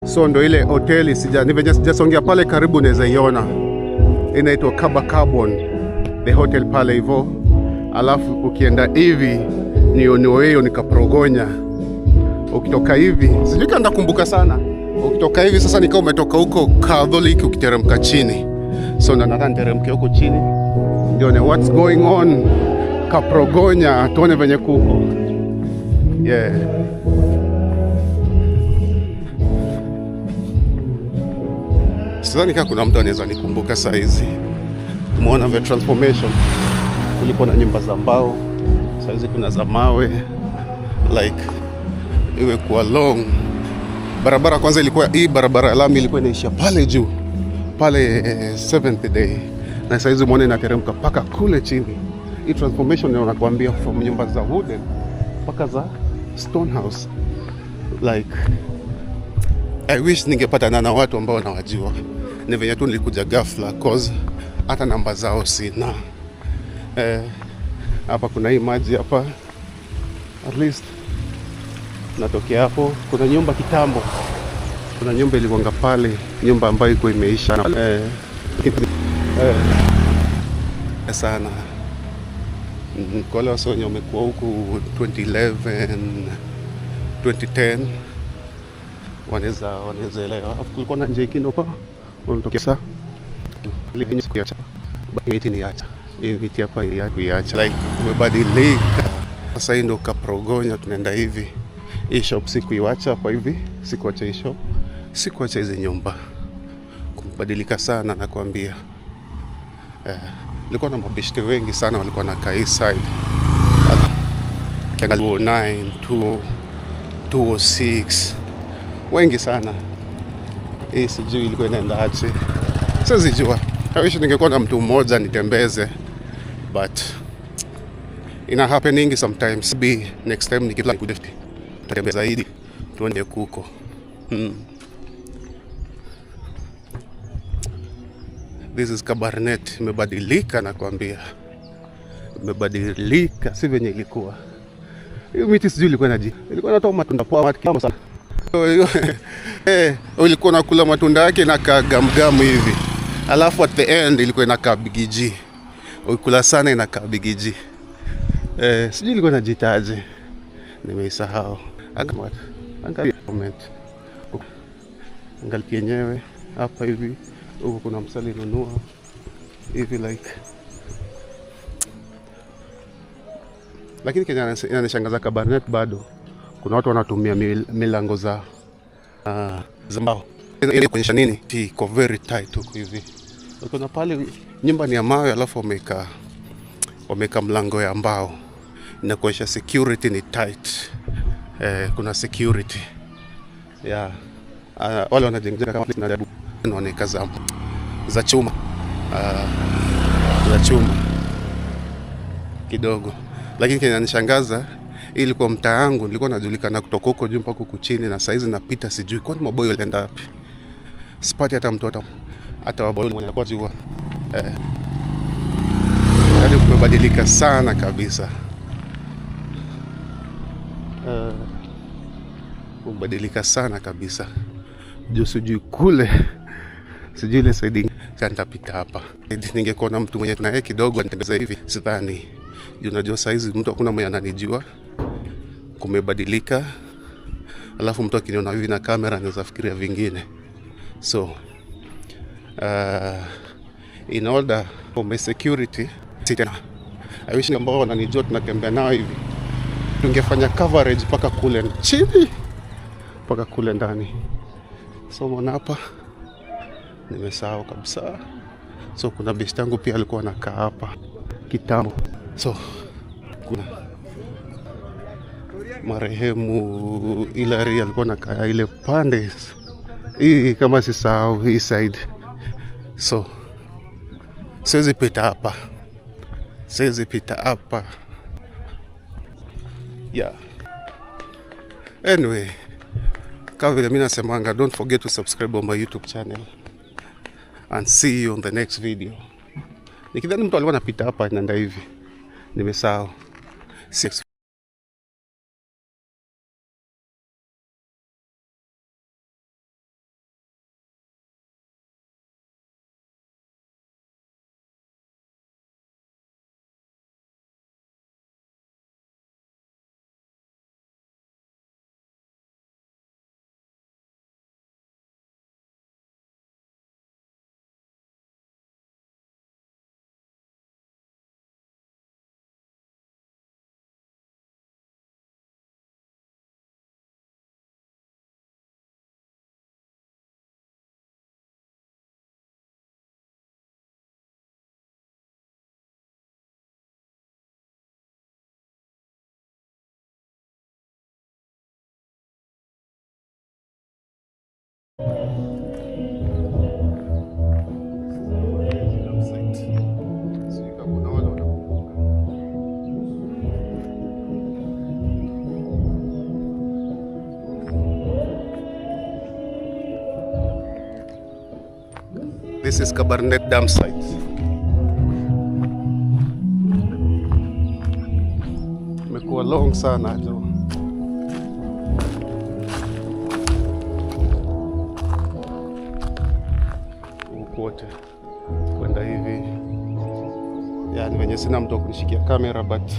So ndo ile hoteli sijasongea pale karibu, naweza iona inaitwa Kaba Carbon the hotel pale hivyo. Alafu ukienda hivi ni Onioeyo ni Kaprogonya. Ukitoka hivi sijui kanda kumbuka sana. Ukitoka hivi sasa nikao umetoka huko Catholic ukiteremka chini. So nataka niteremke huko chini ndio ne what's going on Kaprogonya, tuone venye kuko. Yeah. Sidhani kama kuna mtu anaweza nikumbuka saa hizi. Umeona the transformation. Kulikuwa na nyumba za mbao, saa hizi kuna za mawe. Like iwe kwa long. Barabara kwanza ilikuwa hii barabara ya lami ilikuwa inaishia pale juu. Pale 7th day. Na saa hizi umeona inateremka paka kule chini. Hii transformation ndio nakwambia, from nyumba za wooden paka za stone house. Like I wish ningepata na watu ambao nawajua. Ni venye tu nilikuja ghafla cause hata namba zao sina. Hapa kuna hii maji hapa. At least natokea hapo. Kuna nyumba kitambo. Kuna nyumba ilikuanga pale, nyumba ambayo iko imeisha. Sana. Kwa wale wasio wenye wamekuwa huku 2011, 2010 wanaweza elewa. Kulikuwa na njia kino hapa. Unatokea sasa. Ile yenye kuacha. Baki ni acha. Hii viti hapa iacha. Like umebadilika. Sasa hii ndo Kaprogonya, tunaenda hivi. Hii shop sikuiacha hapa hivi. Sikuacha hii shop. Sikuacha hizi nyumba. Kubadilika sana nakwambia. Nilikuwa na mabishte wengi sana walikuwa na kai side. 9, 206. Wengi sana. Hii sijui ilikuwa inaenda aje. Siwezi jua. I wish ningekuwa na mtu mmoja nitembeze. But ina happening sometimes. Be next time nikiplan kudefti. Tutembeza zaidi. Tuende kuko. This is Kabarnet. Imebadilika nakwambia. Imebadilika si venye ilikuwa. Hiyo miti sijui ilikuwa inaji. Ilikuwa inatoa matunda poa kidogo sana. Ulikuwa unakula matunda yake na kagamgamu hivi. Alafu at the end ilikuwa inakaa bigiji. Ukikula sana inakaa bigiji. Sijui ilikuwa inajitaje. Nimeisahau. Angalia comment. Angalia yenyewe hapa hivi. Huko kuna msali nunua hivi like. Lakini Kenya inanishangaza Kabarnet bado kuna watu wanatumia milango za mbao. Ile kuonyesha nini? Iko very tight huko hivi. Kuna pale nyumba ni ya mawe alafu wameka mlango ya mbao. Inakuonyesha security ni tight. Kuna security. Yeah. Wale wanajenga kama tunajaribu wanaeka za chuma. Za chuma kidogo. Lakini kinanishangaza ilikuwa mtaa wangu nilikuwa najulikana kutoka huko juu mpaka huko chini, na saizi napita sijui kwani maboyo walienda wapi. Sipati hata mtu hata waboyo wanakuwa jua. Hadi kumebadilika sana kabisa. Kumebadilika sana kabisa. Juu sijui kule. Sijui ile side nitapita hapa. Ningekuwa na mtu mwenye tunaye kidogo anitembeza hivi sidhani. Juu unajua saizi mtu hakuna mwenye ananijua. Kumebadilika. Alafu mtu akiniona hivi na kamera anaweza fikiria vingine. So in order for my security tena, I wish ambao wananijua tunatembea nao hivi tungefanya coverage paka kule chini paka kule ndani. So mbona hapa nimesahau kabisa. So kuna besti yangu pia alikuwa anakaa hapa kitambo. So kuna marehemu Hilary alikuwa anakaa ile pande hii kama sisahau hii side. So siwezi pita hapa. Yeah. Anyway, kama vile mimi nasemanga, don't forget to subscribe on my YouTube channel. And see you on the next video. Nikidhani mtu alikuwa anapita hapa inaenda hivi. Nimesahau. This is Kabarnet Dam site. Imekuwa long sana jo. Kote kwenda hivi, yani venye sina mtu wa kunishikia kamera but